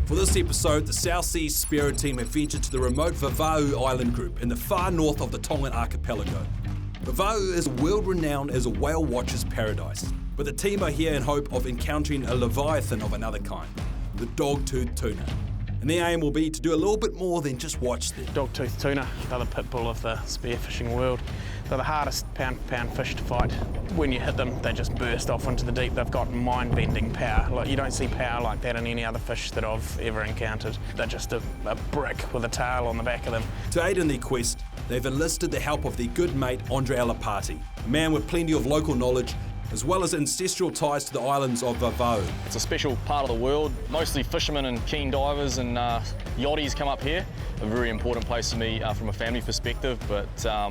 For this episode, the South Seas Spearo team have ventured to the remote Vava'u island group in the far north of the Tongan archipelago. Vava'u is world-renowned as a whale watcher's paradise, but the team are here in hope of encountering a leviathan of another kind, the Dogtooth Tuna. And their aim will be to do a little bit more than just watch them. Dogtooth Tuna, they're the pit bull of the spearfishing world. They're the hardest pound-for-pound fish to fight. When you hit them, they just burst off into the deep. They've got mind-bending power. Like, you don't see power like that in any other fish that I've ever encountered. They're just a brick with a tail on the back of them. To aid in their quest, they've enlisted the help of their good mate Andre Alapati, a man with plenty of local knowledge, as well as ancestral ties to the islands of Vava'u. It's a special part of the world. Mostly fishermen and keen divers and yachties come up here. A very important place for me from a family perspective, but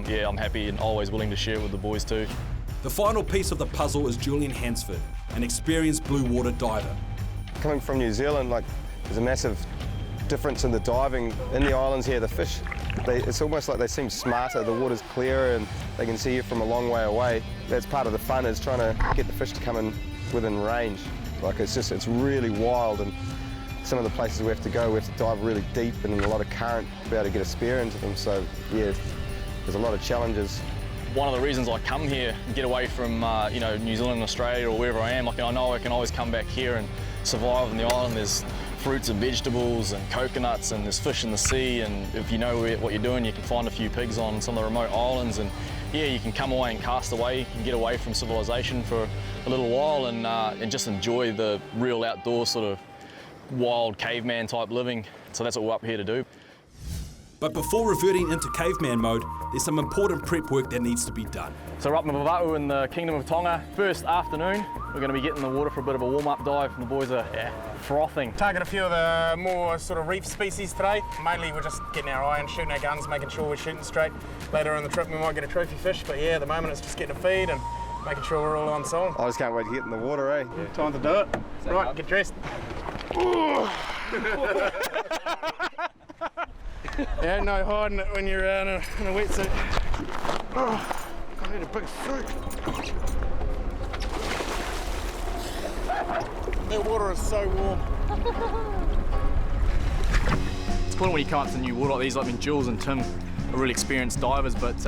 yeah, I'm happy and always willing to share it with the boys too. The final piece of the puzzle is Julian Hansford, an experienced bluewater diver. Coming from New Zealand, there's a massive difference in the diving in the islands here. The fish, it's almost like they seem smarter. The water's clearer and they can see you from a long way away. That's part of the fun, is trying to get the fish to come in within range. It's really wild, and some of the places we have to go, we have to dive really deep and in a lot of current to be able to get a spear into them. So yeah, there's a lot of challenges. One of the reasons I come here and get away from New Zealand, Australia, or wherever I am, I know I can always come back here and survive on the island. There's fruits and vegetables and coconuts, and there's fish in the sea, and if you know what you're doing, you can find a few pigs on some of the remote islands, and yeah, you can come away and cast away and get away from civilization for a little while and just enjoy the real outdoor sort of wild caveman type living. So that's what we're up here to do. But before reverting into caveman mode, there's some important prep work that needs to be done. So we're up in Vava'u in the Kingdom of Tonga. First afternoon, we're going to be getting in the water for a bit of a warm-up dive, and the boys are frothing. Target a few of the more sort of reef species today. Mainly we're just getting our eye and shooting our guns, making sure we're shooting straight. Later in the trip we might get a trophy fish, but yeah, at the moment it's just getting a feed and making sure we're all on song. I just can't wait to get in the water, eh? Yeah, time to do it. Right, get dressed. Yeah, no hiding it when you're in a wetsuit. Oh, I need a big suit. That water is so warm. It's important when you come up to new water like these. Jules and Tim are really experienced divers, but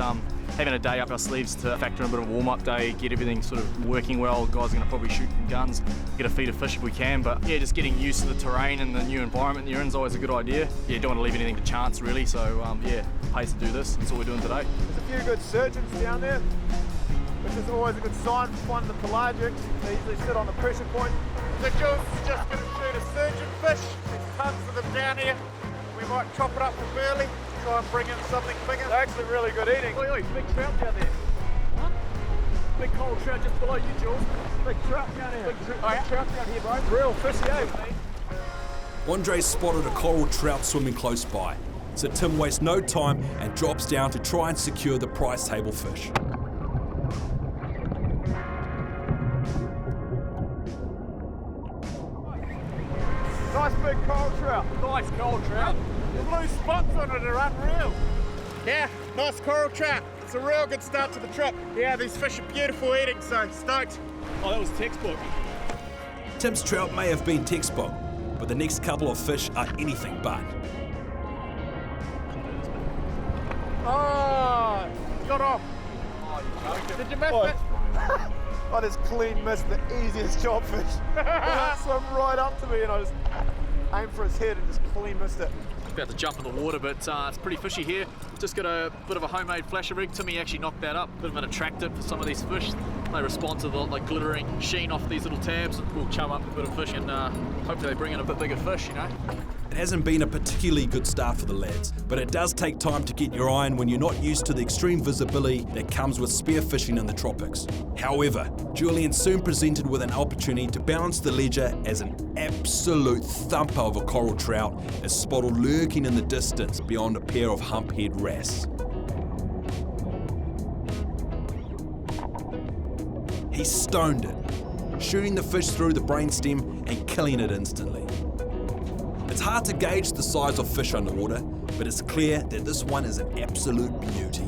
having a day up our sleeves to factor in a bit of a warm-up day, get everything sort of working well. Guys are going to probably shoot from guns, get a feed of fish if we can, but yeah, just getting used to the terrain and the new environment you're in is always a good idea. Yeah, don't want to leave anything to chance really, so yeah, pays to do this. That's what we're doing today. There's a few good surgeons down there, which is always a good sign for finding the pelagics. They usually sit on the pressure point. So Jules is just going to shoot a surgeon fish. There's tons of them down here. We might chop it up for burley, try and bring in something bigger. They're actually really good eating. Oi, big trout down there. What? Big coral trout just below you, Jules. Big trout down here. Big trout down here, bro. Real fishy, eh? Andre spotted a coral trout swimming close by, so Tim wastes no time and drops down to try and secure the prize table fish. Nice big coral trout. Nice coral trout. The blue spots on it are unreal. Yeah, nice coral trout. It's a real good start to the trip. Yeah, these fish are beautiful eating, so stoked. Oh, that was textbook. Tim's trout may have been textbook, but the next couple of fish are anything but. Oh, got off. Did you miss it? I just clean missed the easiest job fish. It swam right up to me and I just aimed for his head and just clean missed it. About to jump in the water, but it's pretty fishy here. Just got a bit of a homemade flasher rig. Timmy actually knocked that up. Bit of an attractant for some of these fish. They respond to the glittering sheen off these little tabs. We'll chum up a bit of fish and hopefully they bring in a bit bigger fish, you know. It hasn't been a particularly good start for the lads, but it does take time to get your iron when you're not used to the extreme visibility that comes with spearfishing in the tropics. However, Julian soon presented with an opportunity to balance the ledger as an absolute thumper of a coral trout is spotted lurking in the distance beyond a pair of humphead wrasse. He stoned it, shooting the fish through the brainstem and killing it instantly. It's hard to gauge the size of fish underwater, but it's clear that this one is an absolute beauty.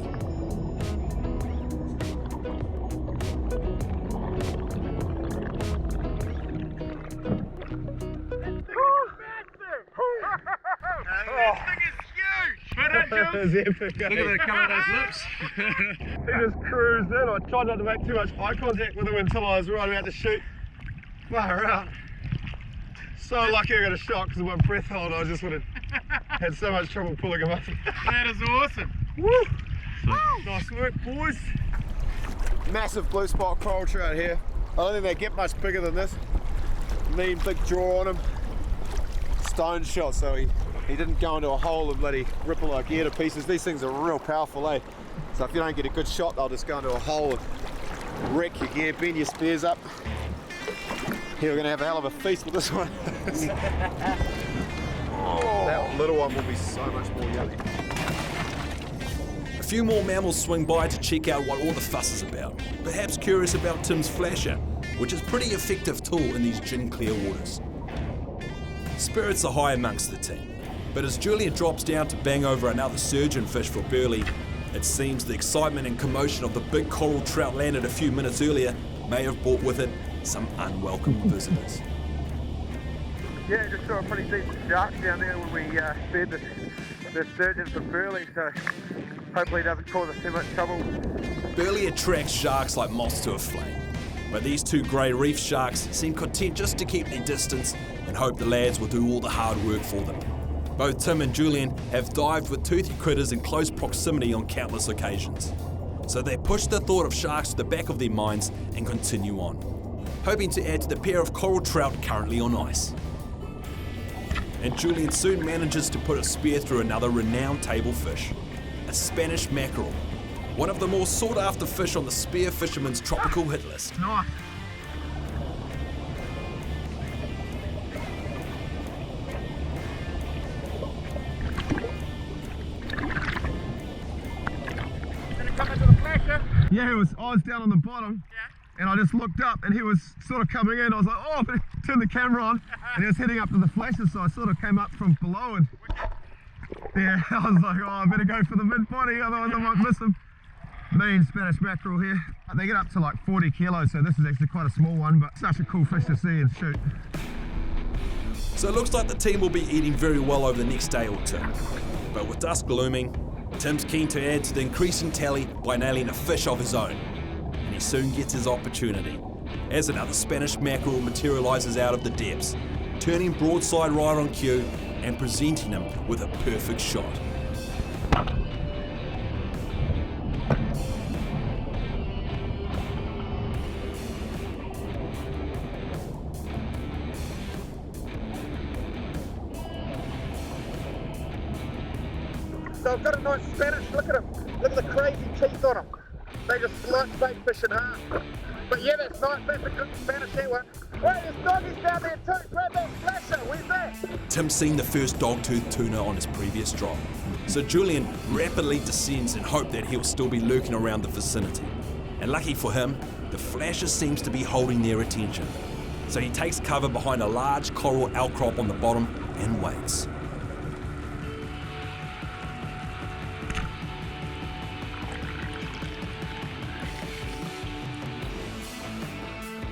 was epic. Look at the colour of those lips. He just cruised in. I tried not to make too much eye contact with him until I was right about to shoot. Far out. So lucky I got a shot because of my breath hold. I just would have had so much trouble pulling him up. That is awesome. Woo! Nice work, boys. Massive blue spot coral trout here. I don't think they get much bigger than this. Mean big jaw on him. Stone shot, so he didn't go into a hole and bloody ripple like ear to pieces. These things are real powerful, eh? So if you don't get a good shot, they'll just go into a hole and wreck your gear, bend your spears up. Here we're gonna have a hell of a feast with this one. That little one will be so much more yummy. A few more mammals swing by to check out what all the fuss is about. Perhaps curious about Tim's flasher, which is a pretty effective tool in these gin clear waters. Spirits are high amongst the team, but as Julian drops down to bang over another surgeon fish for Burley, it seems the excitement and commotion of the big coral trout landed a few minutes earlier may have brought with it some unwelcome visitors. Yeah, just saw a pretty decent shark down there when we fed the surgeon for Burley, so hopefully it doesn't cause us too much trouble. Burley attracts sharks like moths to a flame, but these two grey reef sharks seem content just to keep their distance and hope the lads will do all the hard work for them. Both Tim and Julian have dived with toothy critters in close proximity on countless occasions, so they push the thought of sharks to the back of their minds and continue on, hoping to add to the pair of coral trout currently on ice. And Julian soon manages to put a spear through another renowned table fish, a Spanish mackerel, one of the more sought after fish on the spear fisherman's tropical hit list. Nice. Did it come into the flasher? Yeah, I was down on the bottom. And I just looked up and he was sort of coming in. I was like, oh, I better turn the camera on. And he was heading up to the flasher, so I sort of came up from below and yeah, I was like, oh, I better go for the mid body, otherwise I might miss him. Mean Spanish mackerel here. They get up to like 40 kilos, so this is actually quite a small one, but such a cool fish to see and shoot. So it looks like the team will be eating very well over the next day or two. But with dusk glooming, Tim's keen to add to the increasing tally by nailing a fish of his own. And he soon gets his opportunity, as another Spanish mackerel materialises out of the depths, turning broadside right on cue and presenting him with a perfect shot. So I've got a nice Spanish, look at him. Look at the crazy teeth on him. They just slice bait fish in half. But yeah, that's nice, that's a good Spanish that one. Hey, there's doggies down there too, grab that flasher, where's that? Tim's seen the first Dogtooth Tuna on his previous drop, so Julian rapidly descends in hope that he'll still be lurking around the vicinity. And lucky for him, the flasher seems to be holding their attention. So he takes cover behind a large coral outcrop on the bottom and waits.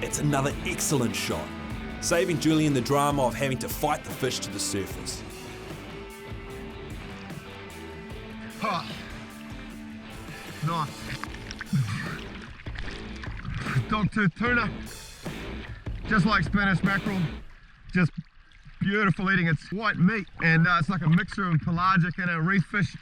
It's another excellent shot, saving Julian the drama of having to fight the fish to the surface. Oh, nice. Dogtooth tuna, just like Spanish mackerel, just beautiful eating. It's white meat and it's like a mixture of pelagic and a reef fish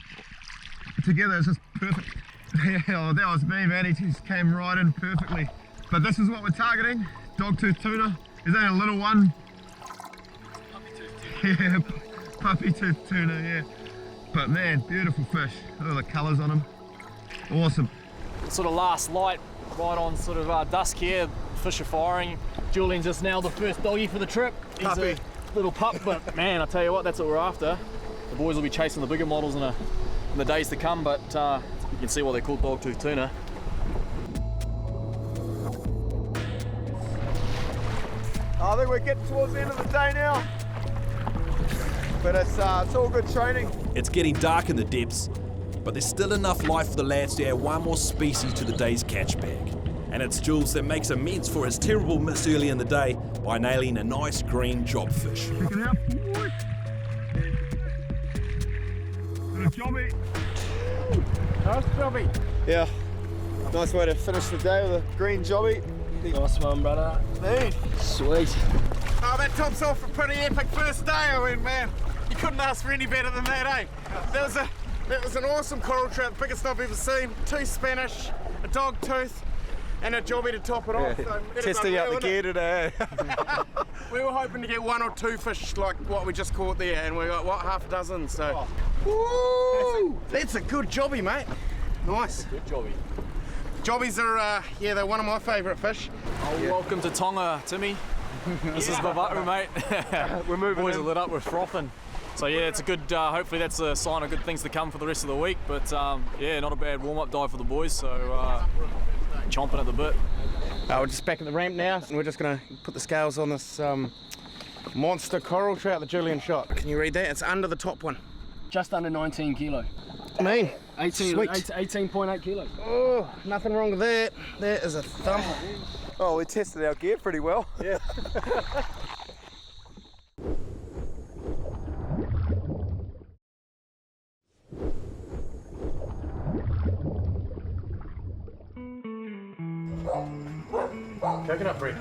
together. It's just perfect. Yeah, that was me, man. He just came right in perfectly. But this is what we're targeting, Dogtooth tuna. Is only a little one. Yeah, puppy tooth tuna, yeah. But man, beautiful fish. Look at the colours on them. Awesome. Sort of last light, right on sort of dusk here. Fish are firing. Julian's just nailed the first doggy for the trip. He's Puppy. a little pup, but man, I tell you what, that's what we're after. The boys will be chasing the bigger models in the days to come, but you can see why they're called Dogtooth tuna. I think we're getting towards the end of the day now. But it's all good training. It's getting dark in the depths, but there's still enough light for the lads to add one more species to the day's catch bag. And it's Jules that makes amends for his terrible miss early in the day by nailing a nice green jobfish. Check it out, boy. Got a jobby. Nice jobby. Yeah, nice way to finish the day with a green jobby. Nice one, brother. Neat. Sweet. Oh, that tops off a pretty epic first day. I mean, man, you couldn't ask for any better than that, eh? That was an awesome coral trout, the biggest I've ever seen. 2 Spanish, a dogtooth, and a jobby to top it off. So Testing out the gear today. we were hoping to get 1 or 2 fish like what we just caught there, and we got, what, half a dozen, so. Woo! That's a good jobby, mate. Nice. Good jobby. Jobbies are, yeah, they're one of my favourite fish. Oh, welcome to Tonga, Timmy. This is Vava'u, mate. We're moving Boys in. are lit up, we're frothing. So yeah, it's a good, hopefully that's a sign of good things to come for the rest of the week. But yeah, not a bad warm-up dive for the boys, so chomping at the bit. We're just back at the ramp now, and we're just going to put the scales on this monster coral trout that Julian shot. Can you read that? It's under the top one. Just under 19 kilo. Mean. 18.8 kilos. Oh, nothing wrong with that. That is a thump. Oh, we tested our gear pretty well. Yeah. Coconut bread.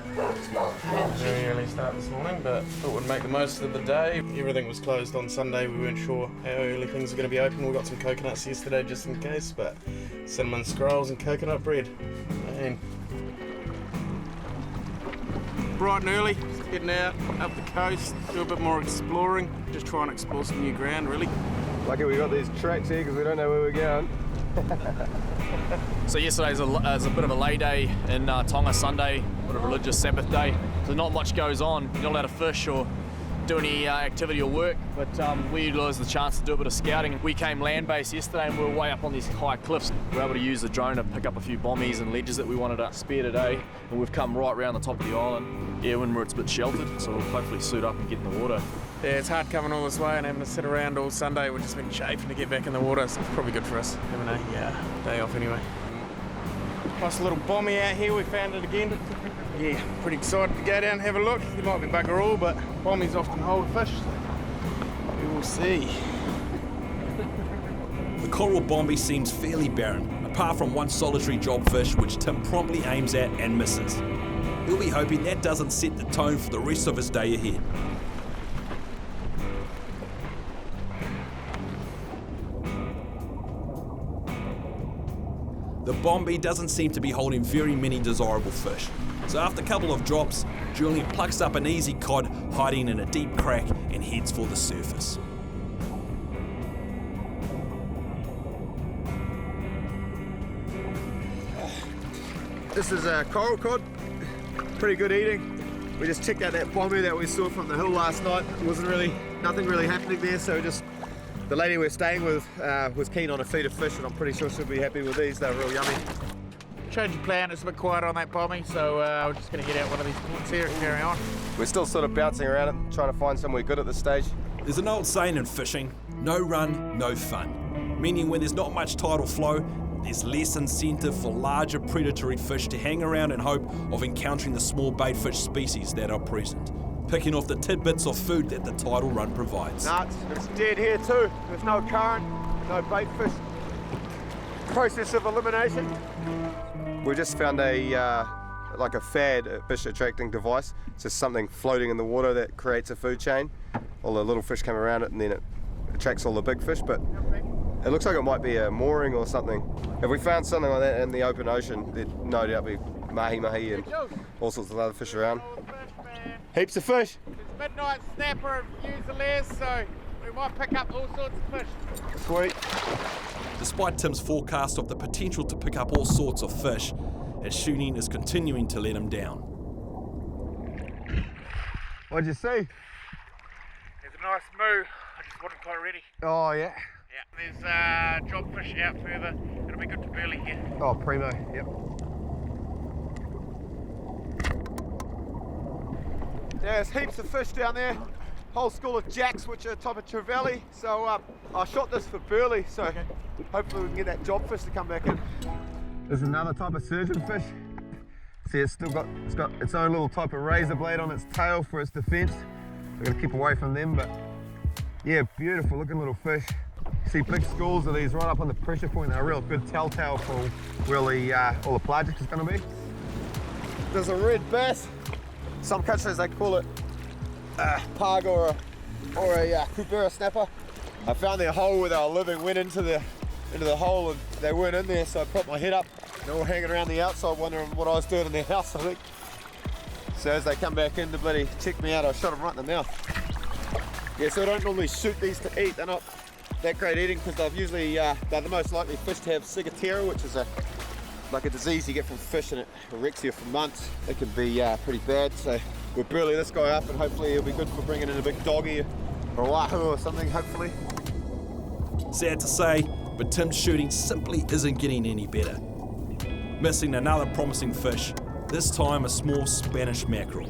Very early start this morning, but thought we'd make the most of the day. Everything was closed on Sunday. We weren't sure how early things were going to be open. We got some coconuts yesterday just in case, but cinnamon scrolls and coconut bread. Man. Bright and early, just getting out up the coast, do a bit more exploring, just try and explore some new ground really. Lucky we got these tracks here because we don't know where we're going. So yesterday's a bit of a lay day in Tonga, Sunday, a bit of a religious Sabbath day. So not much goes on. You're not allowed to fish or do any activity or work, but we utilised the chance to do a bit of scouting. We came land-based yesterday and we were way up on these high cliffs. We were able to use the drone to pick up a few bommies and ledges that we wanted to spear today, and we've come right round the top of the island. Yeah, when it's a bit sheltered, so we'll hopefully suit up and get in the water. Yeah, it's hard coming all this way and having to sit around all Sunday. We've just been chafing to get back in the water, so it's probably good for us having a day off anyway. Nice little bommy out here, we found it again. Yeah, pretty excited to go down and have a look. There might be bugger all, but bommies often hold fish, so we will see. The coral bomby seems fairly barren, apart from one solitary jobfish which Tim promptly aims at and misses. He'll be hoping that doesn't set the tone for the rest of his day ahead. The bomby doesn't seem to be holding very many desirable fish. So after a couple of drops, Julian plucks up an easy cod hiding in a deep crack and heads for the surface. This is a coral cod. Pretty good eating. We just checked out that bomby that we saw from the hill last night. Nothing really happening there, so the lady we're staying with was keen on a feed of fish, and I'm pretty sure she'll be happy with these. They're real yummy. Change of plan, it's a bit quiet on that bommy, so we're just going to get out one of these points here and carry on. We're still sort of bouncing around it, trying to find somewhere good at this stage. There's an old saying in fishing, no run, no fun. Meaning when there's not much tidal flow, there's less incentive for larger predatory fish to hang around in hope of encountering the small baitfish species that are present, picking off the tidbits of food that the tidal run provides. Nah, it's dead here too. There's no current, no bait fish. Process of elimination. We just found like a FAD, fish attracting device. It's just something floating in the water that creates a food chain. All the little fish come around it and then it attracts all the big fish, but it looks like it might be a mooring or something. If we found something like that in the open ocean, there'd no doubt be mahi-mahi and all sorts of other fish around. Heaps of fish. It's midnight snapper and fusiliers, so we might pick up all sorts of fish. Sweet. Despite Tim's forecast of the potential to pick up all sorts of fish, his shooting is continuing to let him down. What'd you see? There's a nice moo. I just wasn't quite ready. Oh yeah. Yeah, there's jobfish out further. It'll be good to burley here. Oh, primo, yep. Yeah, there's heaps of fish down there. Whole school of jacks, which are a type of trevally. So I shot this for burley, so hopefully we can get that jobfish to come back in. There's another type of surgeonfish. See, it's got its own little type of razor blade on its tail for its defense. We're gonna keep away from them, but yeah, beautiful looking little fish. You see big schools of these right up on the pressure point. They're a real good telltale for where all the pelagic is going to be. There's a red bass. Some countries they call it pug or a kupera snapper. I found their hole where they were living, went into the hole and they weren't in there, so I put my head up. They're all hanging around the outside wondering what I was doing in their house, I think. So as they come back in to bloody check me out, I shot them right in the mouth. Yeah, so I don't normally shoot these to eat. They're not that great eating because they've usually, they're the most likely fish to have ciguatera, which is like a disease you get from fish and it wrecks you for months. It can be pretty bad, so we'll burley this guy up and hopefully he'll be good for bringing in a big doggy or a wahoo or something, hopefully. Sad to say, but Tim's shooting simply isn't getting any better. Missing another promising fish, this time a small Spanish mackerel.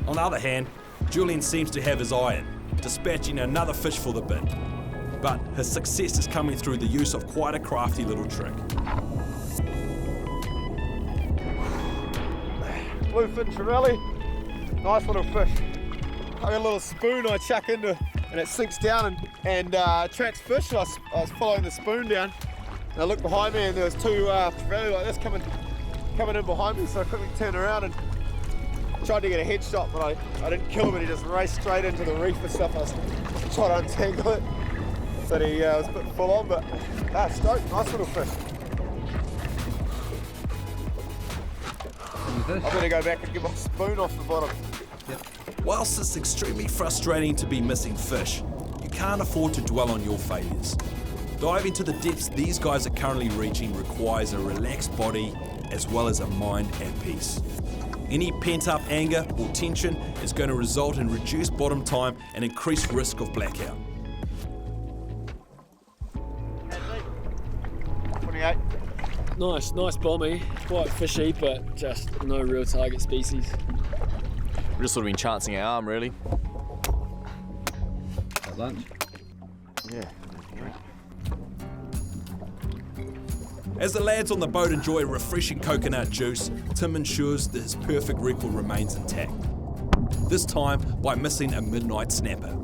On the other hand, Julian seems to have his eye in, dispatching another fish for the bin. But his success is coming through the use of quite a crafty little trick. Bluefin trevally, nice little fish. I got a little spoon I chuck into and it sinks down and attracts fish. I was following the spoon down and I looked behind me and there was two trevally like this coming in behind me, so I quickly turned around and tried to get a headshot, but I didn't kill him and he just raced straight into the reef and stuff. I was trying to untangle it, but he was a bit full on, but stoked, nice little fish. I'm going to go back and get my spoon off the bottom. Whilst it's extremely frustrating to be missing fish, you can't afford to dwell on your failures. Diving to the depths these guys are currently reaching requires a relaxed body as well as a mind at peace. Any pent-up anger or tension is going to result in reduced bottom time and increased risk of blackout. 28. Nice bommy. Quite fishy, but just no real target species. We've just sort of been chancing our arm, really. At lunch? Yeah. As the lads on the boat enjoy refreshing coconut juice, Tim ensures that his perfect record remains intact. This time by missing a midnight snapper.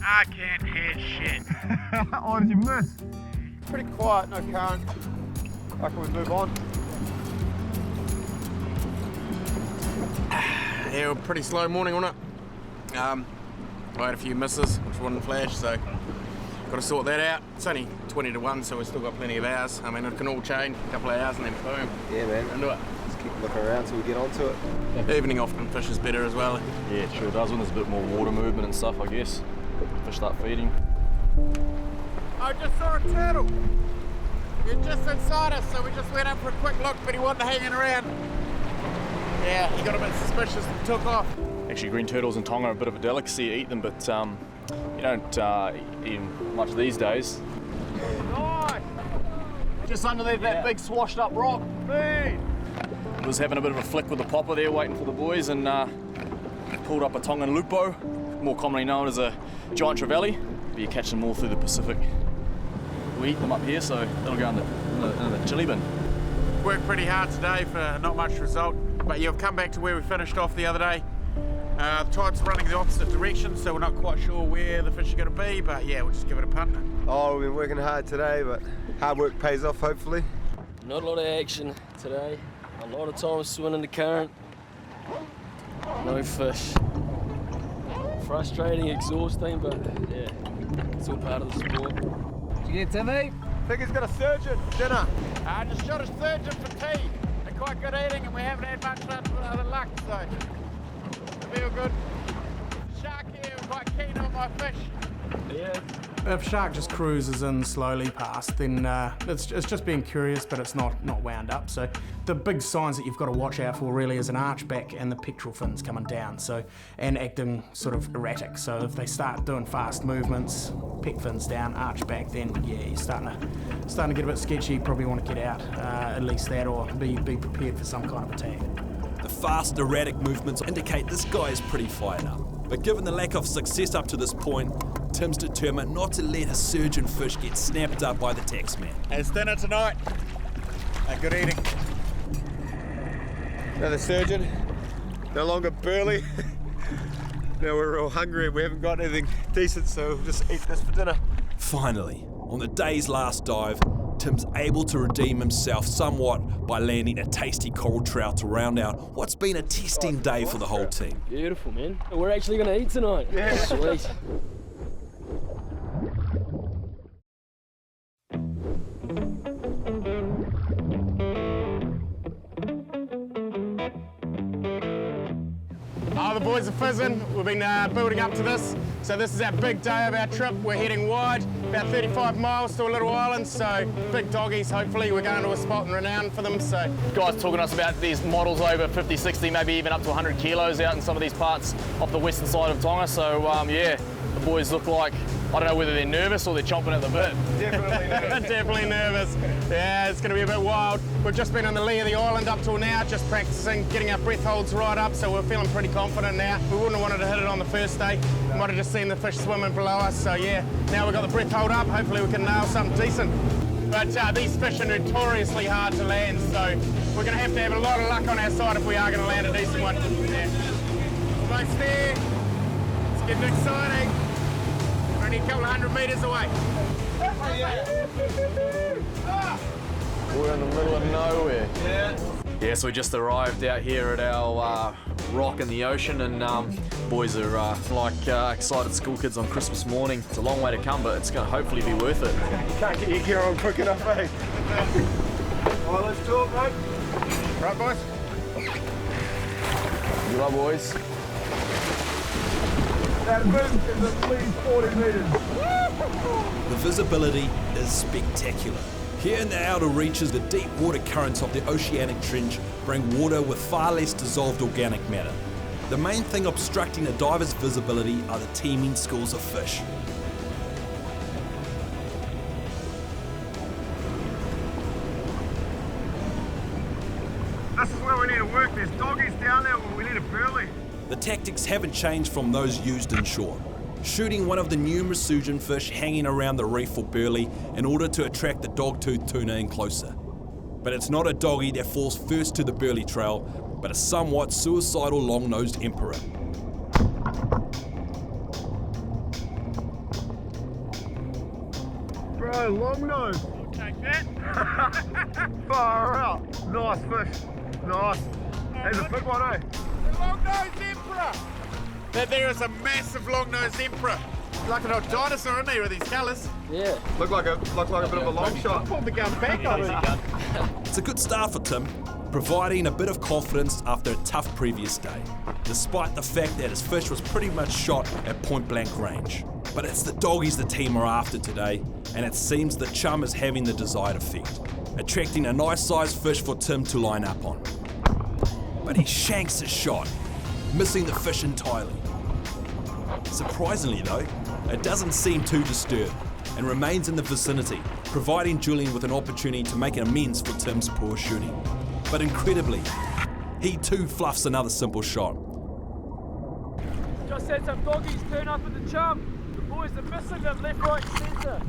I can't hear shit. Oh, did you miss? Pretty quiet, no current. How can we move on? Yeah, a pretty slow morning, wasn't it? I had a few misses, which wouldn't flash, so got to sort that out. It's only 20 to 1, so we've still got plenty of hours. I mean, it can all change, a couple of hours and then boom. Yeah, man. Into it. Just keep looking around till we get onto it. Evening often fishes better as well. Yeah, it sure does when there's a bit more water movement and stuff, I guess. Fish start feeding. I just saw a turtle. You're just inside us, so we just went up for a quick look, but he wasn't hanging around. Yeah, he got a bit suspicious and took off. Actually, green turtles in Tonga are a bit of a delicacy. You eat them, but you don't eat them much these days. Nice! Just underneath that big swashed up rock. Feed! Was having a bit of a flick with the popper there, waiting for the boys, and pulled up a Tongan lupo, more commonly known as a giant trevally. But you catch them all through the Pacific. We eat them up here, so they'll go in the chili bin. Worked pretty hard today for not much result, but you've come back to where we finished off the other day. The tide's running the opposite direction, so we're not quite sure where the fish are going to be, but yeah, we'll just give it a punt. Oh, we've been working hard today, but hard work pays off, hopefully. Not a lot of action today. A lot of time swimming in the current. No fish. Frustrating, exhausting, but yeah, it's all part of the sport. Did you get Timmy? I think he's got a surgeon for dinner. I just shot a sturgeon for tea. They're quite good eating, and we haven't had much other luck, so I feel good. Shark here, quite keen on my fish. Yeah. If shark just cruises in slowly past, then it's just being curious, but it's not wound up. So the big signs that you've got to watch out for really is an archback and the pectoral fins coming down, so and acting sort of erratic. So if they start doing fast movements, pec fins down, archback, then yeah, you're starting to get a bit sketchy. You probably want to get out, at least that, or be prepared for some kind of attack. The fast, erratic movements indicate this guy is pretty fired up. But given the lack of success up to this point, Tim's determined not to let his surgeon fish get snapped up by the taxman. It's dinner tonight. Good eating. Another surgeon, no longer burly. Now we're all hungry and we haven't got anything decent, so we'll just eat this for dinner. Finally, on the day's last dive, Tim's able to redeem himself somewhat by landing a tasty coral trout to round out what's been a testing day for the whole team. Beautiful, man. We're actually going to eat tonight. Yeah. Sweet. Oh, the boys are fizzing. We've been building up to this. So this is our big day of our trip. We're heading wide, about 35 miles to a little island. So big doggies, hopefully. We're going to a spot and renowned for them. So Guys talking to us about these models over 50, 60, maybe even up to 100 kilos out in some of these parts off the western side of Tonga. So yeah, the boys look like, I don't know whether they're nervous or they're chomping at the bit. Definitely nervous. Definitely nervous. Yeah, it's going to be a bit wild. We've just been on the lee of the island up till now, just practicing, getting our breath holds right up, so we're feeling pretty confident now. We wouldn't have wanted to hit it on the first day. We might have just seen the fish swimming below us, so yeah, now we've got the breath hold up. Hopefully we can nail something decent. But these fish are notoriously hard to land, so we're going to have a lot of luck on our side if we are going to land a decent one. Yeah. Almost there. It's getting exciting. Only a couple of 100 metres away. We're in the middle of nowhere. Yeah, so we just arrived out here at our rock in the ocean, and boys are like excited school kids on Christmas morning. It's a long way to come, but it's going to hopefully be worth it. You can't get your gear on quick enough, eh? All right, let's talk, mate. Right, boys? Good luck, boys. That wind is at least 40 metres. The visibility is spectacular. Here in the outer reaches, the deep water currents of the oceanic trench bring water with far less dissolved organic matter. The main thing obstructing a diver's visibility are the teeming schools of fish. This is where we need to work. There's doggies down there, but we need a burley. The tactics haven't changed from those used inshore. Shooting one of the numerous surgeon fish hanging around the reef for burley in order to attract the Dogtooth Tuna in closer. But it's not a doggy that falls first to the burley trail, but a somewhat suicidal long-nosed emperor. Bro, long nose. Take that. Far out. Nice fish. Nice. There's a big one, eh? Long-nosed emperor! There is a massive long-nosed emperor. Like an old dinosaur, isn't he, with these colours? Yeah. Look like a bit of a long shot. Pulled the gun back on it. It's a good start for Tim, providing a bit of confidence after a tough previous day, despite the fact that his fish was pretty much shot at point-blank range. But it's the doggies the team are after today, and it seems the chum is having the desired effect, attracting a nice-sized fish for Tim to line up on. But he shanks his shot, missing the fish entirely. Surprisingly though, it doesn't seem too disturbed and remains in the vicinity, providing Julian with an opportunity to make amends for Tim's poor shooting. But incredibly, he too fluffs another simple shot. Just had some doggies turn up at the chum. The boys are missing them left, right, centre.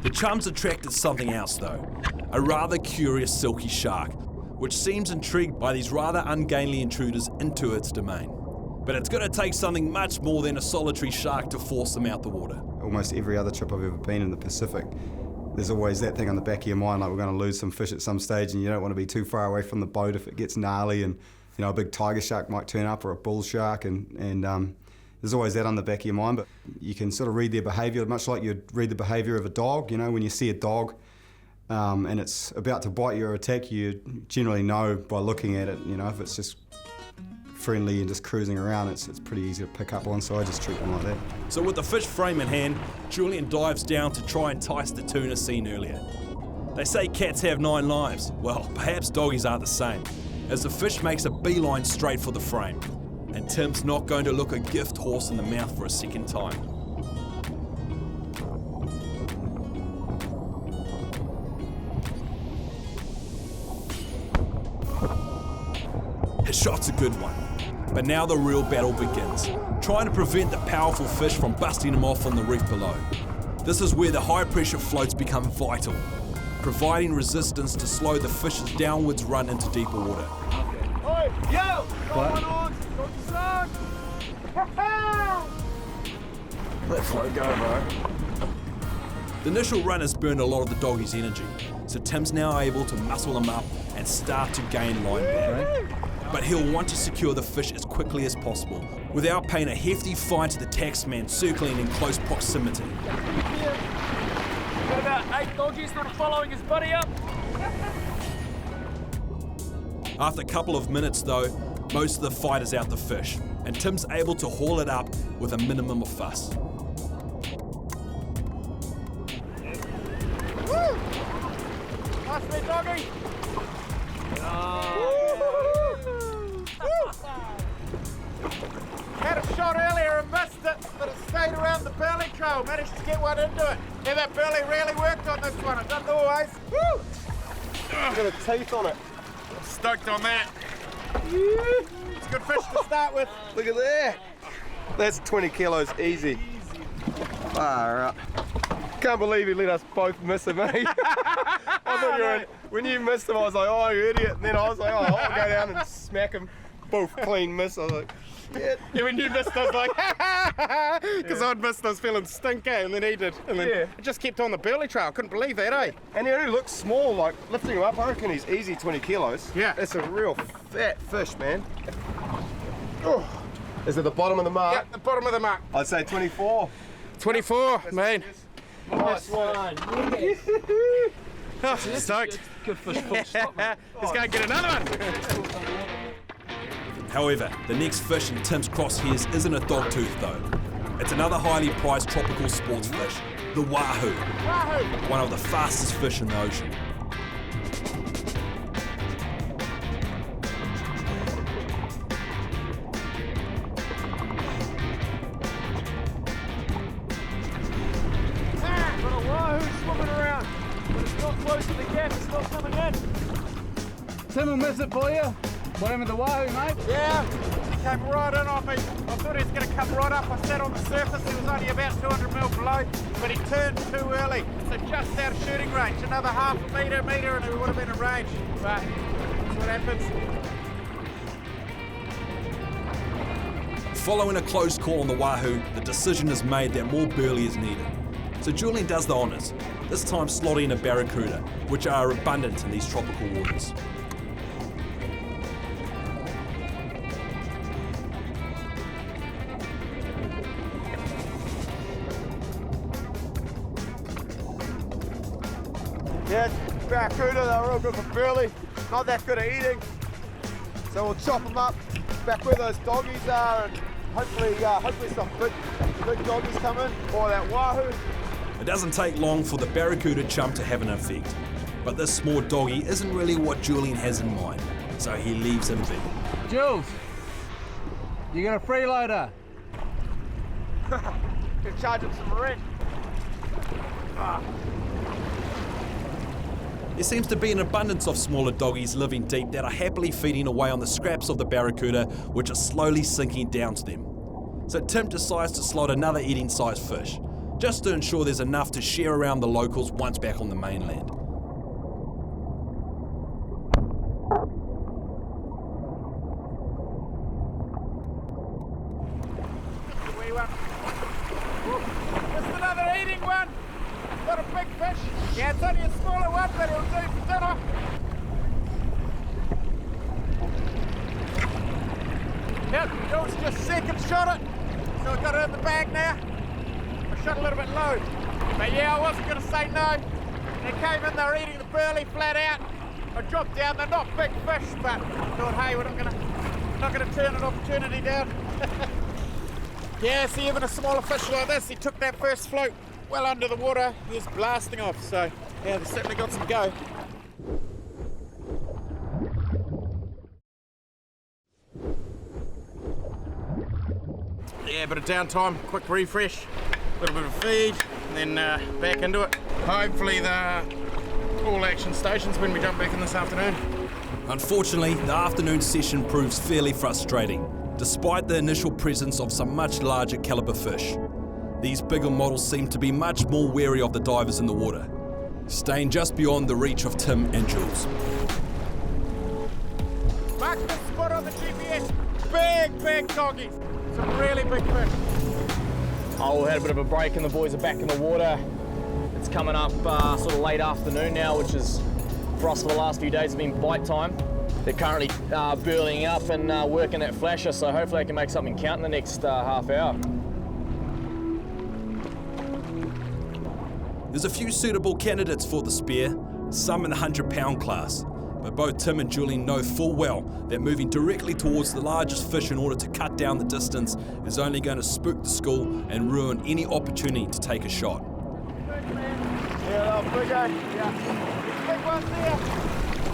The chum's attracted something else though, a rather curious silky shark, which seems intrigued by these rather ungainly intruders into its domain. But it's going to take something much more than a solitary shark to force them out the water. Almost every other trip I've ever been in the Pacific, there's always that thing on the back of your mind, like we're going to lose some fish at some stage and you don't want to be too far away from the boat if it gets gnarly, and you know, a big tiger shark might turn up or a bull shark, and there's always that on the back of your mind. But you can sort of read their behaviour, much like you'd read the behaviour of a dog. You know, when you see a dog and it's about to bite you or attack you, you generally know by looking at it, you know, if it's just friendly and just cruising around, it's pretty easy to pick up on, so I just treat them like that. So with the fish frame in hand, Julian dives down to try and entice the tuna seen earlier. They say cats have 9 lives. Well, perhaps doggies are the same, as the fish makes a beeline straight for the frame. And Tim's not going to look a gift horse in the mouth for a second time. His shot's a good one. But now the real battle begins, trying to prevent the powerful fish from busting him off on the reef below. This is where the high pressure floats become vital, providing resistance to slow the fish's downwards run into deeper water. Oi, yo! Got one on! Got the sun! Let float go, bro. The initial run has burned a lot of the doggies' energy, so Tim's now able to muscle them up and start to gain line back. But he'll want to secure the fish as quickly as possible, without paying a hefty fine to the taxman circling in close proximity. Got about 8 doggies that are following his buddy up. After a couple of minutes though, most of the fight is out the fish, and Tim's able to haul it up with a minimum of fuss. Nice big doggy. Had a shot earlier and missed it, but it stayed around the burley trail. Managed to get one into it. Yeah, that burley really worked on this one. It doesn't always. Woo! Got a teeth on it. Stoked on that. It's a good fish to start with. Look at that. That's 20 kilos easy. Far up. Can't believe he let us both miss him, eh? I thought you were when you missed him, I was like, oh, you idiot. And then I was like, oh, I'll go down and smack him. Both clean miss. I was like, Yeah, when you missed, I was like, because I'd missed, I was feeling stinky, and then he did. And then it just kept on the burley trail. Couldn't believe that, eh? And he only looks small, like lifting him up, I reckon he's easy 20 kilos. Yeah. It's a real fat fish, man. Oh. Is it the bottom of the mark? Yeah, the bottom of the mark. I'd say 24. 24, man. Nice one. Oh, stoked. Good fish, full stop, mate. Let's go and get another one. However, the next fish in Tim's crosshairs isn't a dogtooth though. It's another highly prized tropical sports fish, the wahoo. One of the fastest fish in the ocean. Got a wahoo swimming around, but it's not close to the gap, it's not coming in. Tim will miss it for you. Whatever the wahoo, mate. Yeah, he came right in on me. I thought he was going to come right up. I sat on the surface, he was only about 200 mil below, but he turned too early. So just out of shooting range, another half a metre, and he would have been in range. But that's what happens. Following a close call on the wahoo, the decision is made that more burley is needed. So Julian does the honours, this time slotting in a barracuda, which are abundant in these tropical waters. Yeah, barracuda, they're real good for burley, not that good at eating. So we'll chop them up back where those doggies are, and hopefully some big doggies come in, or that wahoo. It doesn't take long for the barracuda chump to have an effect, but this small doggy isn't really what Julian has in mind, so he leaves him be. Jules, you got a freeloader? Gonna charge him some rent. There seems to be an abundance of smaller doggies living deep that are happily feeding away on the scraps of the barracuda, which are slowly sinking down to them. So Tim decides to slot another eating-sized fish, just to ensure there's enough to share around the locals once back on the mainland. Just another eating one. Got a big fish. Yeah, it's only a smaller one, but it'll do for dinner. Yep, Jules just second shot it. So I've got it in the bag now. I shot a little bit low. But yeah, I wasn't going to say no. They came in, they were eating the burley flat out. I dropped down, they're not big fish, but I thought, hey, we're not going to turn an opportunity down. Yeah, see, even a smaller fish like this, he took that first float well under the water, he was blasting off, so yeah, they certainly got some go. Yeah, bit of downtime, quick refresh, a little bit of feed, and then back into it. Hopefully the all action stations when we jump back in this afternoon. Unfortunately, the afternoon session proves fairly frustrating, despite the initial presence of some much larger caliber fish. These bigger models seem to be much more wary of the divers in the water, staying just beyond the reach of Tim and Jules. Mark the spot on the GPS. Big doggies. Some really big fish. Oh, we had a bit of a break and the boys are back in the water. It's coming up sort of late afternoon now, which is, for us for the last few days, has been bite time. They're currently burling up and working that flasher, so hopefully they can make something count in the next half hour. There's a few suitable candidates for the spear, some in the 100-pound class, but both Tim and Julian know full well that moving directly towards the largest fish in order to cut down the distance is only going to spook the school and ruin any opportunity to take a shot. Yeah, big one. Yeah. Big ones there.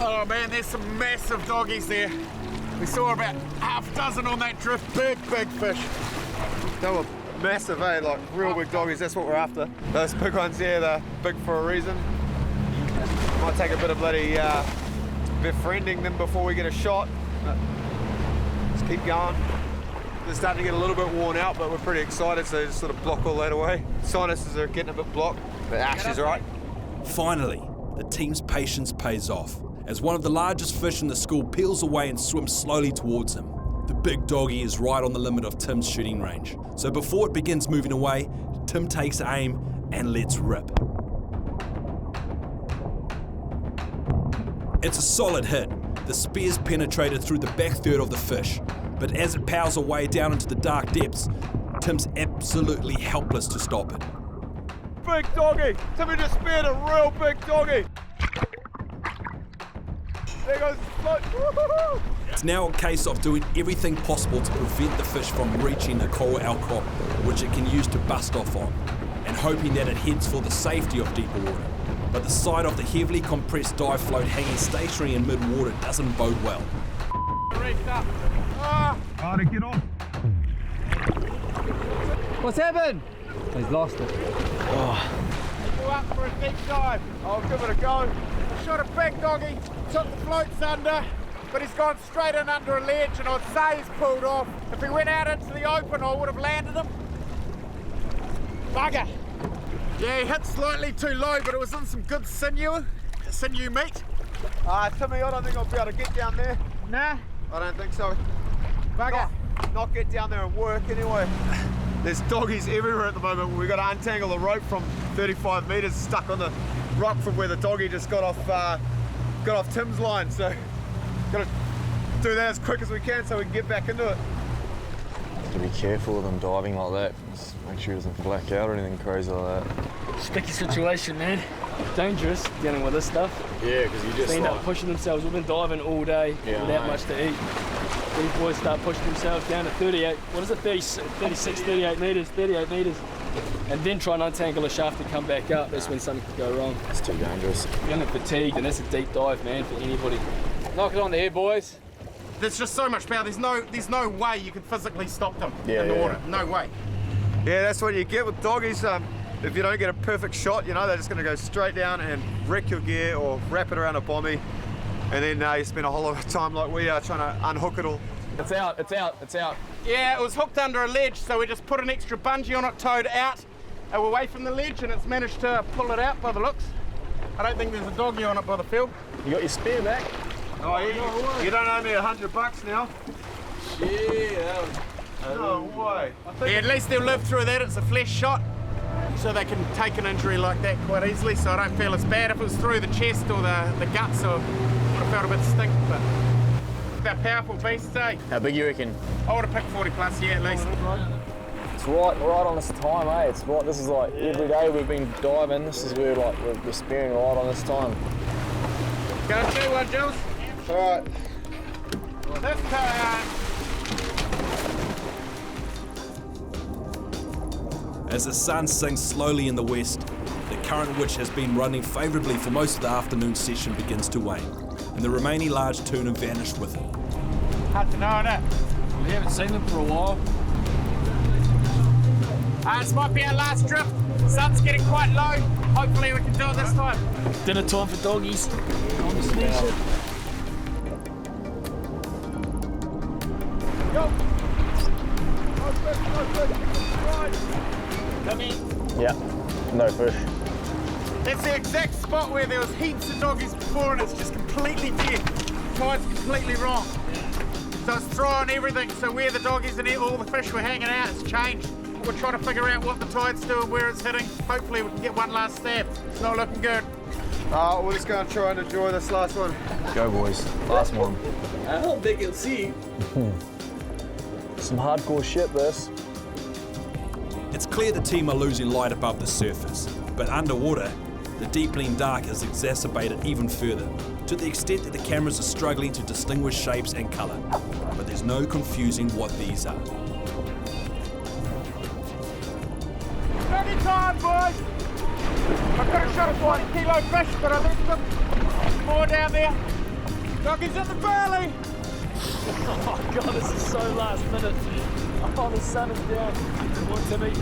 Oh man, there's some massive doggies there. We saw about half a dozen on that drift. Big fish. They were massive, eh? Like real big doggies, that's what we're after. Those big ones there, they're big for a reason. Might take a bit of bloody befriending them before we get a shot. Just keep going. They're starting to get a little bit worn out, but we're pretty excited, so just sort of block all that away. Sinuses are getting a bit blocked, but Ash is right. Finally, the team's patience pays off as one of the largest fish in the school peels away and swims slowly towards him. The big doggy is right on the limit of Tim's shooting range, so before it begins moving away, Tim takes aim and lets rip. It's a solid hit. The spear's penetrated through the back third of the fish, but as it powers away down into the dark depths, Tim's absolutely helpless to stop it. Big doggy. Timmy just speared a real big doggy. There goes the float. Woo-hoo-hoo. It's now a case of doing everything possible to prevent the fish from reaching the coral outcrop, which it can use to bust off on, and hoping that it heads for the safety of deeper water. But the sight of the heavily compressed dive float hanging stationary in mid-water doesn't bode well. Reefed up. How to get on? What's happened? He's lost it. Go up for a deep dive. I'll give it a go. Shot a big doggy, took the floats under, but he's gone straight in under a ledge, and I'd say he's pulled off. If he went out into the open, I would have landed him. Bugger. Yeah, he hit slightly too low, but it was in some good sinew meat. Timmy, I don't think I'll be able to get down there. Nah. I don't think so. Bugger. Not get down there and work anyway. There's doggies everywhere at the moment. We've got to untangle the rope from 35 metres stuck on the rock from where the doggy just got off Tim's line. So got to do that as quick as we can so we can get back into it. To be careful of them diving like that. Just make sure he doesn't black out or anything crazy like that. Sticky situation, man. Dangerous dealing with this stuff. Yeah, because you just they end up pushing themselves. We've been diving all day without much to eat. These boys start pushing themselves down to 38, what is it, 36, 38 metres, and then try and untangle a shaft and come back up. That's when something could go wrong. It's too dangerous. You're getting fatigued, and that's a deep dive, man, for anybody. Knock it on the head, boys. There's just so much power. There's no way you can physically stop them in the water. No way. Yeah, that's what you get with doggies. If you don't get a perfect shot, you know, they're just going to go straight down and wreck your gear or wrap it around a bommy. And then you spend a whole lot of time like we are trying to unhook it all. It's out. Yeah, it was hooked under a ledge, so we just put an extra bungee on it, towed out away from the ledge, and it's managed to pull it out by the looks. I don't think there's a doggy on it by the feel. You got your spear back? Oh, you don't owe me $100 now? Yeah. No way. Yeah, at least they'll live through that. It's a flesh shot, so they can take an injury like that quite easily, so I don't feel as bad. If it was through the chest or the guts, I would have felt a bit stink, but they're powerful beasts, eh? How big you reckon? I would have picked 40 plus, yeah, at least. It's right on this time, eh? It's right. This is like every day we've been diving. This is where like we're spearing right on this time. Go and do one, Jules. All right. This time. As the sun sinks slowly in the west, the current which has been running favourably for most of the afternoon session begins to wane, and the remaining large tuna vanish with it. Hard to know, innit? We haven't seen them for a while. This might be our last trip. Sun's getting quite low. Hopefully we can do it this time. Dinner time for doggies. On the sneeze. Go! Come in. Yeah, no fish. That's the exact spot where there was heaps of doggies before and it's just completely dead. Tide's completely wrong. So it's throwing everything. So where the doggies and all the fish were hanging out, it's changed. We're trying to figure out what the tide's doing, where it's hitting. Hopefully we can get one last stab. It's not looking good. We're just going to try and enjoy this last one. Go boys, last one. I hope they can see. Some hardcore shit this. It's clear the team are losing light above the surface, but underwater, the deepening dark is exacerbated even further, to the extent that the cameras are struggling to distinguish shapes and colour. But there's no confusing what these are. Doggy time, boys! I could have shot a 20 kilo fish, but I left them more down there. Doggies in the valley! Oh god, this is so last minute. Oh, the sun is down. Come on, Timmy.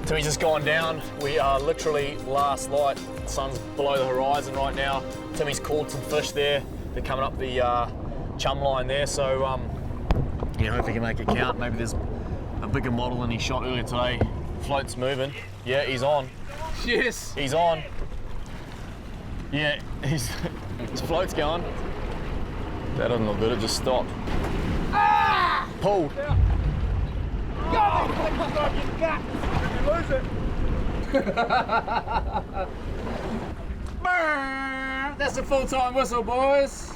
Timmy's just gone down. We are literally last light. The sun's below the horizon right now. Timmy's caught some fish there. They're coming up the chum line there, so you know, if he can make it count. Maybe there's a bigger model than he shot earlier today. Float's moving. Yeah, he's on. Yes. He's on. Yeah, his float's going. That doesn't look good, it just stopped. Ah! Pulled. Yeah. God, you gut. You lose it. That's a full-time whistle, boys.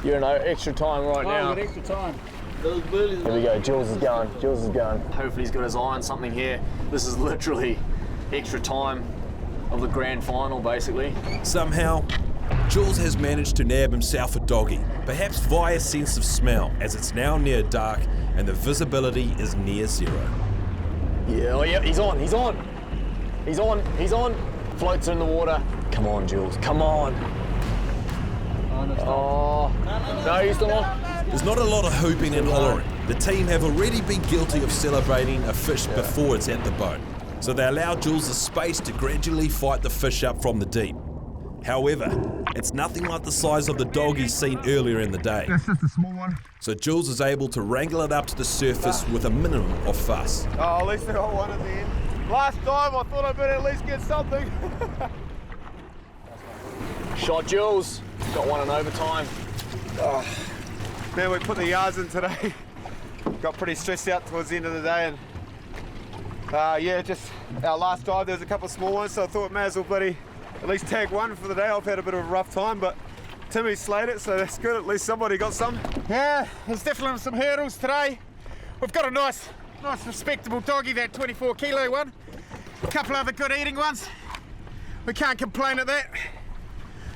You're in extra time right now. Oh, extra time. Here we go, Jules is going, Jules is going. Hopefully he's got his eye on something here. This is literally extra time of the grand final, basically. Somehow, Jules has managed to nab himself a doggy, perhaps via sense of smell, as it's now near dark and the visibility is near zero. Yeah, oh yeah, he's on, he's on. He's on, he's on. Floats in the water. Come on, Jules, come on. Oh, no, he's still on. There's not a lot of hooping and hollering. The team have already been guilty of celebrating a fish before it's at the boat, so they allow Jules the space to gradually fight the fish up from the deep. However, it's nothing like the size of the doggy seen earlier in the day. That's just a small one. So Jules is able to wrangle it up to the surface with a minimum of fuss. Oh, at least I got one at the end. Last time I thought I better at least get something. Shot Jules. Got one in overtime. Oh, man, we put the yards in today. Got pretty stressed out towards the end of the day, and yeah, just our last dive there was a couple of small ones, so I thought may as well bloody at least tag one for the day. I've had a bit of a rough time, but Timmy slayed it, so that's good. At least somebody got some. Yeah, there's definitely some hurdles today. We've got a nice respectable doggy, that 24 kilo one. A couple other good eating ones. We can't complain at that.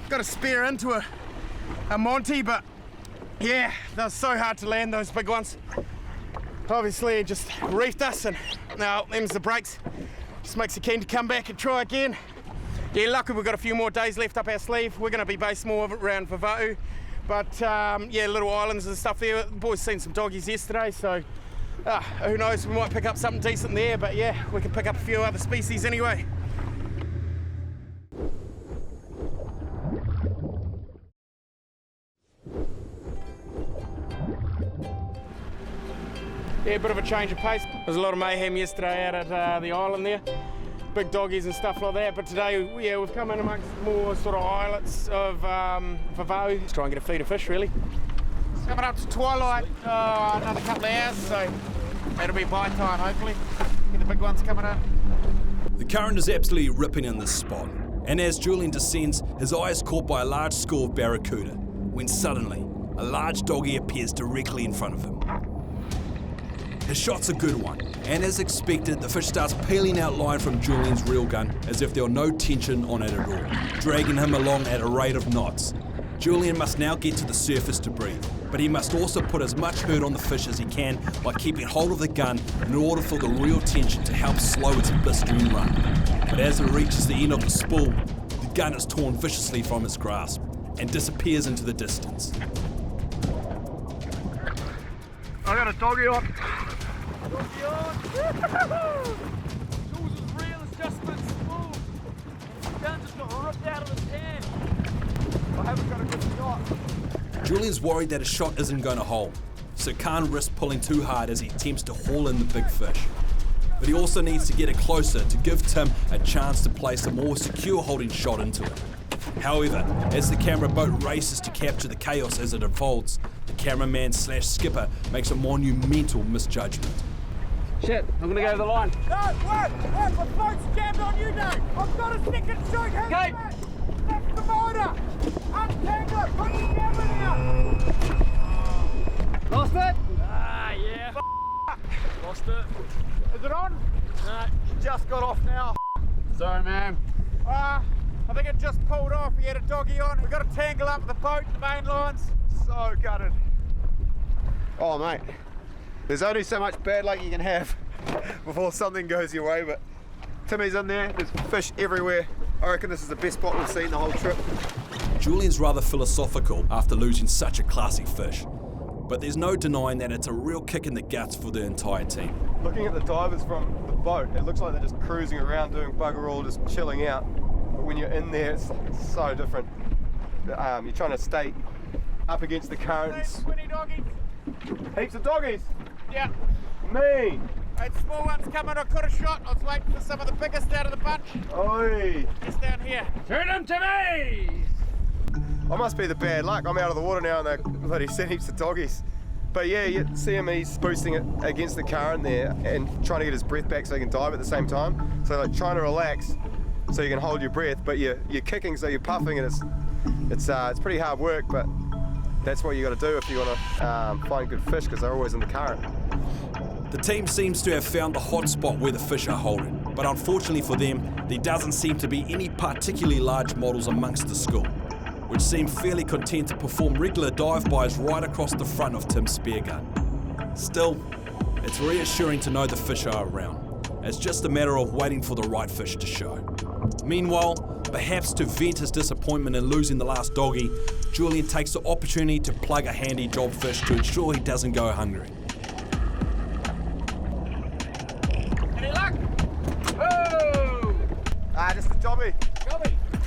Got a spear into a Monty, but yeah, that was so hard to land, those big ones. Obviously it just reefed us, and now them's the breaks. Just makes you keen to come back and try again. Yeah, lucky we've got a few more days left up our sleeve. We're going to be based more around Vava'u, but yeah, little islands and stuff there. The boys seen some doggies yesterday, so who knows, we might pick up something decent there, but yeah, we can pick up a few other species anyway. Yeah, a bit of a change of pace. There was a lot of mayhem yesterday out at the island there. Big doggies and stuff like that, but today, yeah, we've come in amongst more sort of islets of Vava'u. Just try and get a feed of fish, really. It's coming up to twilight, another couple of hours, so that'll be bite time, hopefully. Get the big ones coming up. The current is absolutely ripping in this spot, and as Julian descends, his eye is caught by a large school of barracuda, when suddenly, a large doggy appears directly in front of him. His shot's a good one, and as expected, the fish starts peeling out line from Julian's reel gun as if there were no tension on it at all, dragging him along at a rate of knots. Julian must now get to the surface to breathe, but he must also put as much hurt on the fish as he can by keeping hold of the gun in order for the reel tension to help slow its blistering run. But as it reaches the end of the spool, the gun is torn viciously from its grasp and disappears into the distance. I got a doggy on. Doggy on! Jules' reel is just been smooth. The gun just got ripped out of his hand. I haven't got a good shot. Julian's worried that his shot isn't going to hold, so can't risk pulling too hard as he attempts to haul in the big fish. But he also needs to get it closer to give Tim a chance to place a more secure holding shot into it. However, as the camera boat races to capture the chaos as it unfolds, the cameraman / skipper makes a monumental misjudgment. Shit, I'm gonna go to the line. No, wait, my boat's jammed on you, Dave. I've got a second shoot. Okay. That's the motor. Untangle it, put the camera down. Lost it? Ah, yeah. Lost it. Is it on? No. Just got off now. Sorry, man. I think it just pulled off. We had a doggy on. We've got to tangle up the boat, the main lines. So gutted. Oh mate, there's only so much bad luck you can have before something goes your way, but Timmy's in there, there's fish everywhere. I reckon this is the best spot we've seen the whole trip. Julian's rather philosophical after losing such a classy fish, but there's no denying that it's a real kick in the guts for the entire team. Looking at the divers from the boat, it looks like they're just cruising around doing bugger all, just chilling out. But when you're in there, it's so different. You're trying to stay up against the currents. 20 doggies. Heaps of doggies. Yeah. Me. I had small ones coming. I could have shot. I was waiting for some of the biggest out of the bunch. Oi. Just down here. Turn them to me! I must be the bad luck. I'm out of the water now and they're bloody sent heaps of doggies. But yeah, you see him, he's boosting it against the current there and trying to get his breath back so he can dive at the same time. So like trying to relax so you can hold your breath, but you're kicking, so you're puffing, and it's pretty hard work, but that's what you got to do if you want to find good fish, because they're always in the current. The team seems to have found the hot spot where the fish are holding, but unfortunately for them, there doesn't seem to be any particularly large models amongst the school, which seem fairly content to perform regular dive-bys right across the front of Tim's spear gun. Still, it's reassuring to know the fish are around. It's just a matter of waiting for the right fish to show. Meanwhile, perhaps to vent his disappointment in losing the last doggy, Julian takes the opportunity to plug a handy job fish to ensure he doesn't go hungry. Any luck? Oh! Just a jobby.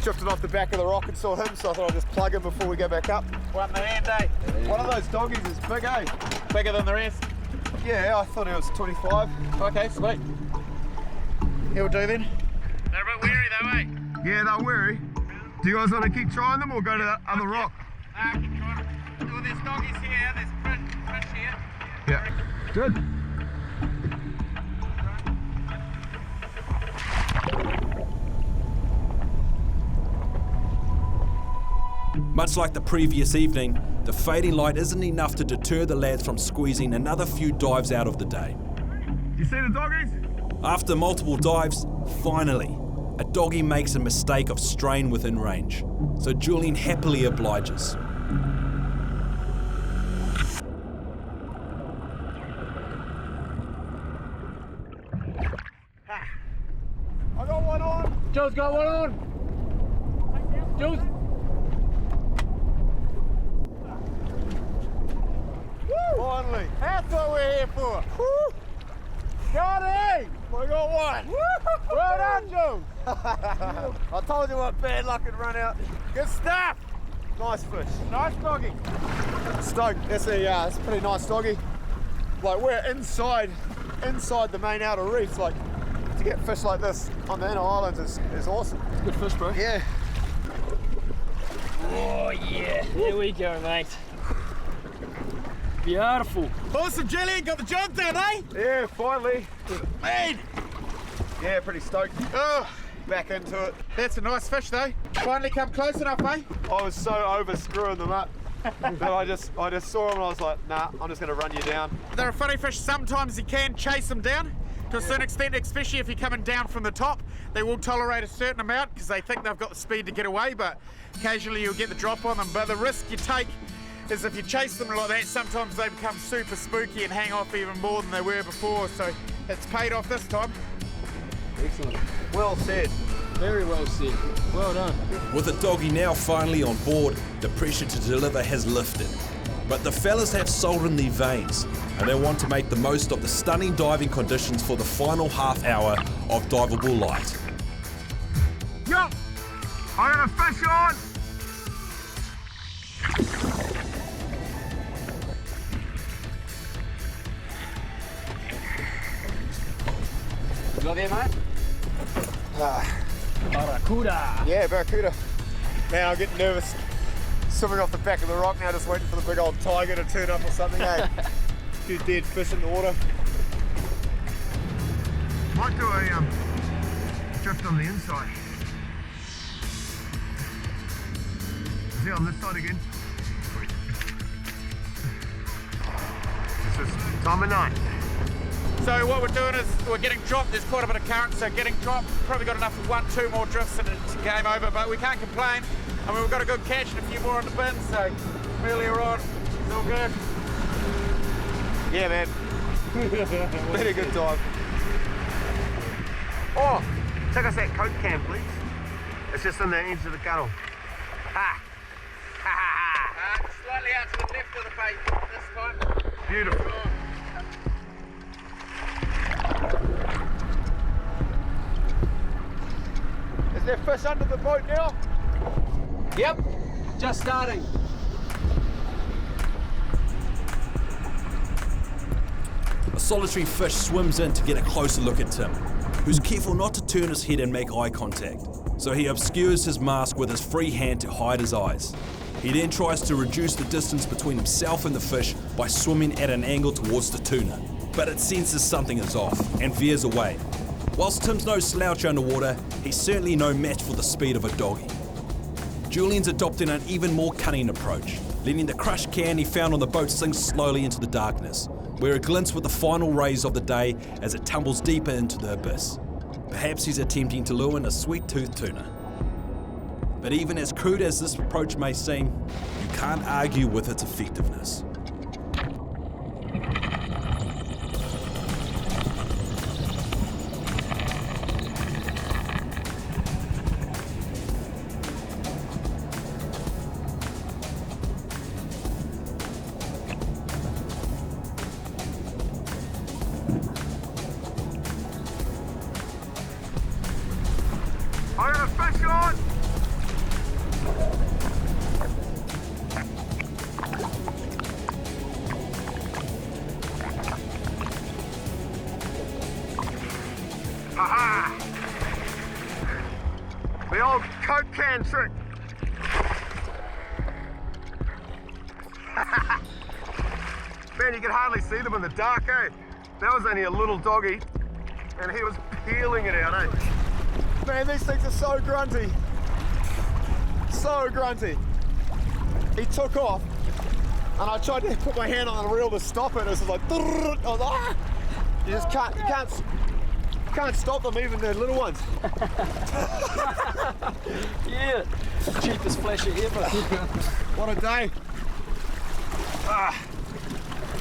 Drifted off the back of the rock and saw him, so I thought I'd just plug him before we go back up. One the hand, eh? One of those doggies is big, eh? Bigger than the rest. Yeah, I thought he was 25. Okay, sweet. He'll do then. They're a bit weary though, eh? Yeah, they're wary. Do you guys want to keep trying them or go to the other rock? Keep trying. Oh, there's doggies here, there's fish here. Yeah. Good. Much like the previous evening, the fading light isn't enough to deter the lads from squeezing another few dives out of the day. You see the doggies? After multiple dives, finally, a doggy makes a mistake of straying within range, so Julian happily obliges. I got one on. Joe's got one on. Joe's. Finally. That's what we're here for. Woo. Got it! I got one. Well done, Joe. I told you what bad luck would run out. Good stuff. Nice fish. Nice doggy. Stoked. That's a pretty nice doggy. Like we're inside the main outer reefs. Like to get fish like this on the inner islands is awesome. It's good fish, bro. Yeah. Oh yeah, there we go, mate. Beautiful. Awesome, Julian. Got the job done, eh? Yeah, finally. Man. Yeah, pretty stoked. Oh, Back into it. that's a nice fish, though. Finally come close enough, eh? I was so over screwing them up that I just saw them and I was like, nah, I'm just gonna run you down. They're a funny fish. Sometimes you can chase them down to a certain extent, especially if you're coming down from the top. They will tolerate a certain amount because they think they've got the speed to get away, but occasionally you'll get the drop on them. But the risk you take is if you chase them like that, sometimes they become super spooky and hang off even more than they were before. So it's paid off this time. Excellent. Well said. Very well said. Well done. With the doggy now finally on board, the pressure to deliver has lifted. But the fellas have salt in their veins, and they want to make the most of the stunning diving conditions for the final half hour of diveable light. Yo! I got a fish on! You got there, mate? Barracuda. Yeah, barracuda. Man, I'm getting nervous swimming off the back of the rock now, just waiting for the big old tiger to turn up or something, eh? A few dead fish in the water. Might do a drift on the inside. Is he on this side again? This is time of night. So what we're doing is we're getting dropped. There's quite a bit of current, so getting dropped. Probably got enough for 1-2 more drifts and it's game over, but we can't complain. I mean, we've got a good catch and a few more on the bin, so earlier on, it's all good. Yeah, man. Very good dive. Oh, check us that Coke can, please. It's just on the edge of the gunnel. Ha! Ha ha ha! Slightly out to the left of the bait this time. Beautiful. Is there fish under the boat now? Yep, just starting. A solitary fish swims in to get a closer look at Tim, who's careful not to turn his head and make eye contact. So he obscures his mask with his free hand to hide his eyes. He then tries to reduce the distance between himself and the fish by swimming at an angle towards the tuna. But it senses something is off and veers away. Whilst Tim's no slouch underwater, he's certainly no match for the speed of a doggy. Julian's adopting an even more cunning approach, letting the crushed can he found on the boat sink slowly into the darkness, where it glints with the final rays of the day as it tumbles deeper into the abyss. Perhaps he's attempting to lure in a sweet-toothed tuna. But even as crude as this approach may seem, you can't argue with its effectiveness. I got a fish on! Aha! The old Coke can trick. Man, you can hardly see them in the dark, eh? That was only a little doggy, and he was peeling it out, eh? Man, these things are so grunty. So grunty. He took off, and I tried to put my hand on the reel to stop it. It was like, I was like, ah! You just can't stop them, even the little ones. Yeah, cheapest flasher ever. What a day. Ah,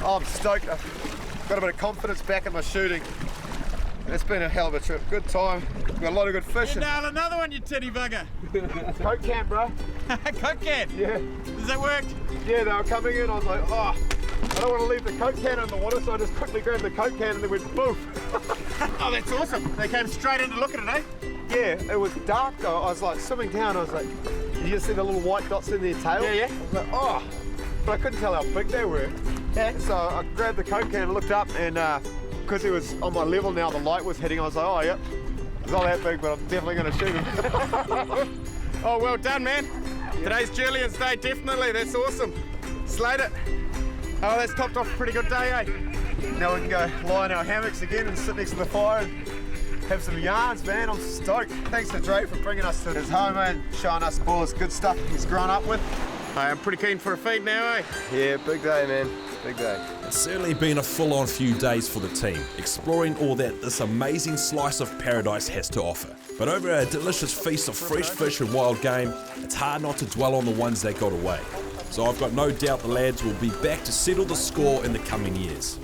oh, I'm stoked. I've got a bit of confidence back in my shooting. It's been a hell of a trip. Good time. Got a lot of good fishing. Nail another one, you titty bugger. Coke can, bro. Coke can? Yeah. Does that work? Yeah, they were coming in. I was like, oh, I don't want to leave the Coke can in the water, so I just quickly grabbed the Coke can and then went boof. Oh, that's awesome. They came straight in to look at it, eh? Yeah, it was dark though. I was like swimming down. I was like, you just see the little white dots in their tail? Yeah, yeah. I was like, oh, but I couldn't tell how big they were. Yeah. So I grabbed the Coke can and looked up, and because he was on my level now, the light was hitting. I was like, oh, yep. It's not that big, but I'm definitely going to shoot him. Oh, well done, man. Yeah. Today's Julian's day, definitely. That's awesome. Slayed it. Oh, that's topped off a pretty good day, eh? Now we can go lie in our hammocks again and sit next to the fire and have some yarns, man. I'm stoked. Thanks to Dre for bringing us to his home, man, showing us all this good stuff he's grown up with. I'm pretty keen for a feed now, eh? Yeah, big day, man. Big day. It's certainly been a full-on few days for the team, exploring all that this amazing slice of paradise has to offer. But over a delicious feast of fresh fish and wild game, it's hard not to dwell on the ones that got away. So I've got no doubt the lads will be back to settle the score in the coming years.